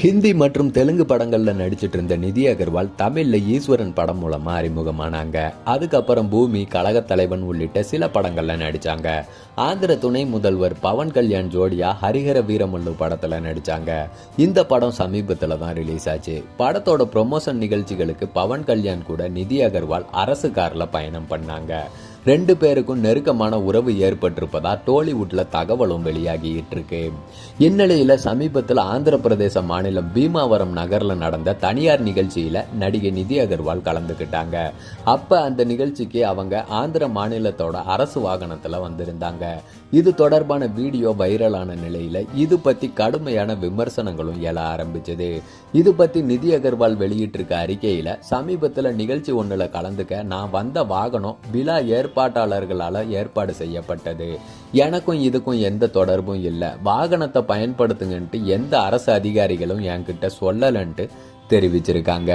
ஹிந்தி மற்றும் தெலுங்கு படங்கள்ல நடிச்சிட்டு இருந்த நிதி அகர்வால் தமிழ்ல ஈஸ்வரன் படம் மூலமா அறிமுகமானாங்க. அதுக்கப்புறம் பூமி, கழகத் தலைவன் உள்ளிட்ட சில படங்கள்ல நடிச்சாங்க. ஆந்திர துணை முதல்வர் பவன் கல்யாண் ஜோடியா ஹரிஹர வீரமல்லு படத்துல நடிச்சாங்க. இந்த படம் சமீபத்துல தான் ரிலீஸ் ஆச்சு. படத்தோட ப்ரொமோஷன் நிகழ்ச்சிகளுக்கு பவன் கல்யாண் கூட நிதி அகர்வால் அரசு கார்ல பயணம் பண்ணாங்க. 2 பேருக்கும் நெருக்கமான உறவு ஏற்பட்டிருப்பதா டோலிவுட்ல தகவலும் வெளியாகிட்டு இருக்கு. இந்நிலையில சமீபத்தில் ஆந்திர பிரதேச மாநிலம் பீமாவரம் நகர்ல நடந்த தனியார் நிகழ்ச்சியில நடிகை நிதி அகர்வால் கலந்துக்கிட்டாங்க. அப்ப அந்த நிகழ்ச்சிக்கு அவங்க ஆந்திர மாநிலத்தோட அரசு வாகனத்துல வந்திருந்தாங்க. இது தொடர்பான வீடியோ வைரலான நிலையில இது பத்தி கடுமையான விமர்சனங்களும் எழ ஆரம்பிச்சது. இது பத்தி நிதி அகர்வால் வெளியிட்டிருக்க அறிக்கையில, சமீபத்துல நிகழ்ச்சி ஒண்ணுல கலந்துக்க நான் வந்த வாகனம் விழா ஏற்பாட்டாளர்களால் ஏற்பாடு செய்யப்பட்டது. எனக்கும் இதுக்கும் எந்த தொடர்பும் இல்லை. வாகனத்தை பயன்படுத்துங்கன்ட்டு எந்த அரசு அதிகாரிகளும் என்கிட்ட சொல்லலன்ட்டு தெரிவிச்சிருக்காங்க.